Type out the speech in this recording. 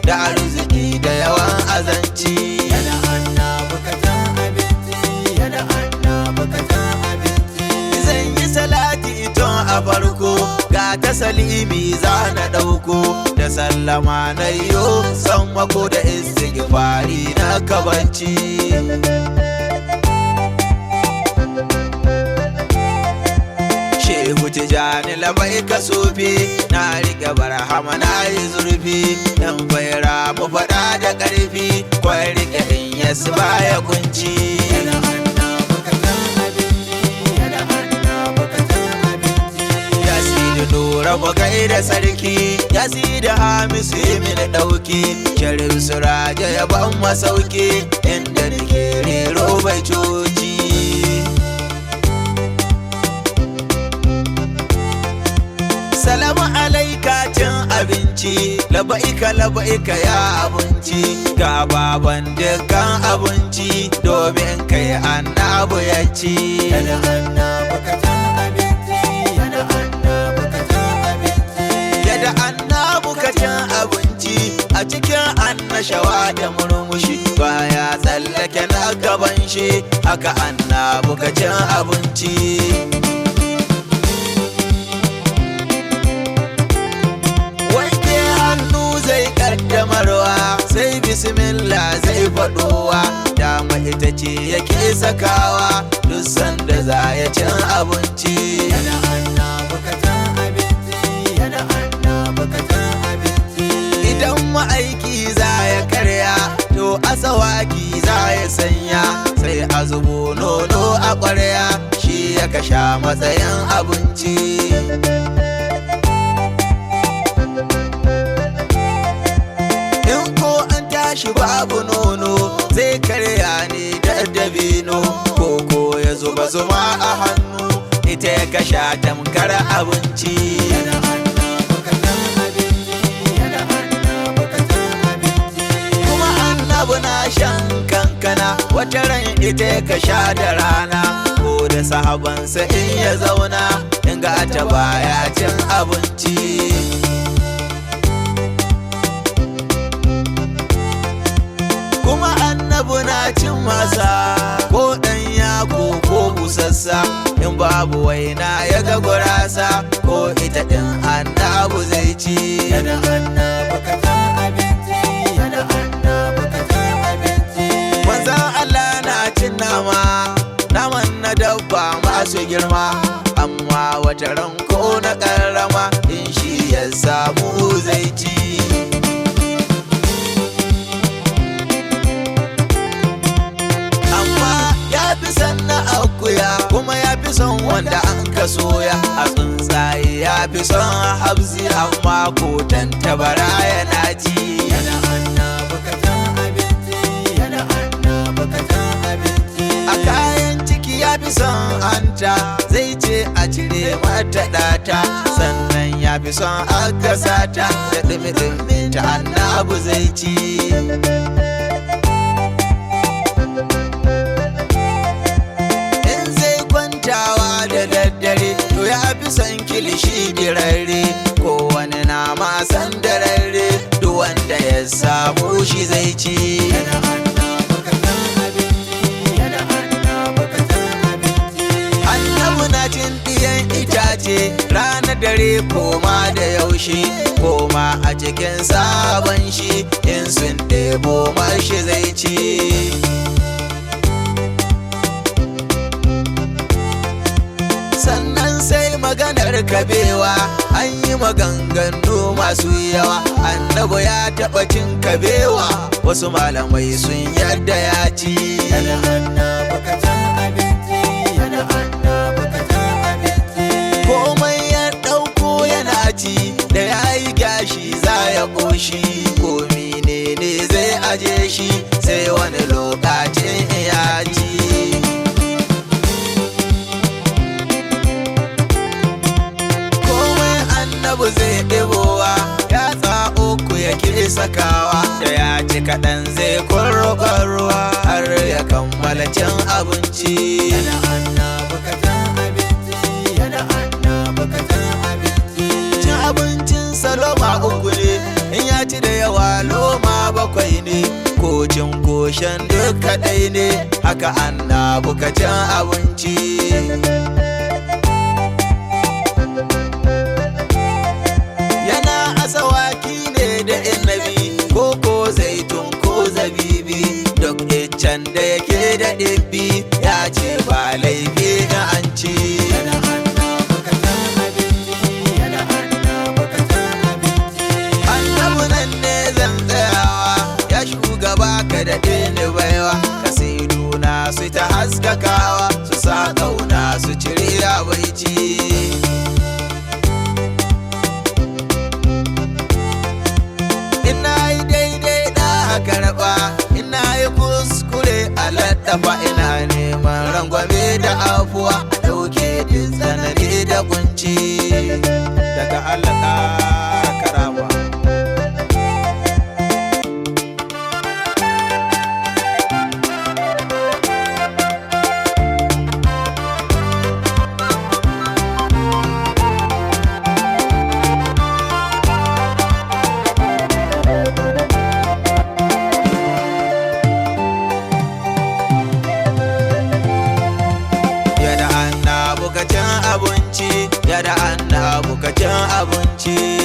da arziki da yawan azanci. Yana annabi ka ta abinci, yana annabi ka ta abinci. Zan yi salati tun a farko, ga ta salimi za na ɗauko, da sallama na yo san mako da istighfari na kabanci. Shehu Tijani labai ka sufi, na riƙe barhama na yi zurfi, yan baira mu faɗa da ƙarfi, kwai riƙe in yasu baya kunci. Yana annabi ka ta abinci, yana annabi ka ta abinci. Yasidi Nura mu kai da sarki, Yasidi Hamisu yi mini ɗauki, Sharif Suraja ya ban masauki, inda nake rero bai coci. Salamu alaika cin abinci, laba'ika laba'ika ya abinci, ga baban dukkan abinci, domin kai annabu ya ci. Yana annabi ka ta abinci, yana annabi ka ta abinci. Yadda annabu ka cin abinci, a cikin annashawa da murmushi, baya tsallake na gaban shi, haka annabu ka cin abinci. Zai kaddamarwa sai bismillah zai faɗowa, dama ita ce yake sakawa duk sanda za ya cin abinci. Yana annabi ka ta abinci, yana annabi ka ta abinci. Idan ma'aiki za ya karya to asawaki za ya sanya, sai a zubo nono a ƙwarya shi ya kasha matsayin abinci. Shi babu nono zai karya ne da dabino, koko ya zuba zuma a hannu ita ya kasha tamkar abinci. Yana annabi ka ta abinci, yana annabi ka ta abinci. Kuma annabi na shan kankana wata ran ita ya kasha da rana, ko da sahabansa in ya zauna in ga ta baya cin abinci. Kuma annabi na cin masa ko ɗanya ko busassa, in babu waina ya ga gurasa ko ita ɗin annabi zai ci. Yana annabi ka ta abinci, yana annabi ka ta abinci. Manzon Allah na cin naman na dabba masu girma, amma wata ran ko na ƙarama in shi ya samu zai ci. Na akuya kuma ya fi son wanda an ka soya, a tsuntsaye ya fi son habzi amma ko tantabara yana ci. Yana annabi ka ta abinci, yana annabi ka ta abinci. A kayan ciki ya fi son hanta, zai ce a cire mata ɗata, sannan ya fi son a gasa ta da ɗumi-ɗumin ta annabi zai ci. Da daddare to ya fi son kilishi dirarre, ko wani nama sandararre, duk wanda ya samu shi zai ci. Yana annabi ka ta abinci, yana annabi ka ta abinci. Annabi na cin ɗiyan itace rana dare koma da yaushe, koma a cikin sabon shi in sun ɗebo mashi zai ci. Sannan sai maganar kabewa, an yi maganganu masu yawa, annabi ya taɓa cin kabewa, wasu malamai sun yarda ya ci. Yana annabi ka ta abinci, yana annabi ka ta abinci. Komai ya ɗauko yana ci, da ya yi gashi za ya ƙoshi, ko menene zai aje shi sai wani lokacin ya ci. Annabi zai ɗebowa yatsa uku yake sakawa, da ya ci kaɗan zai kurruka ruwa har ya kammala cin abinci. Yana annabi ka ta abinci, yana annabi ka ta abinci. Cin abincin saloma uku ne, in ya ci da yawa cewa loma bakwai ne ko cin koshen duk kaɗai ne haka annabu ka cin abinci. Yana asawaki ne da inabi ko zaitun ko zabibi duk iccen da yake da ɗibbi ya ce ba laifi da an ci. Annabu nan ne zan tsayawa ya shugaba ka da ɗini baiwa kasiduna su ta haskakawa su sa ƙauna su cire abaici. Ina yi daidai da karɓa ina yi kuskure a lattafa ina neman rangwame da afuwa ɗauke din tsanani da kunci daga Allah ƙara karama. Yada annabu ka cin abinci, yada annabu ka cin abinci.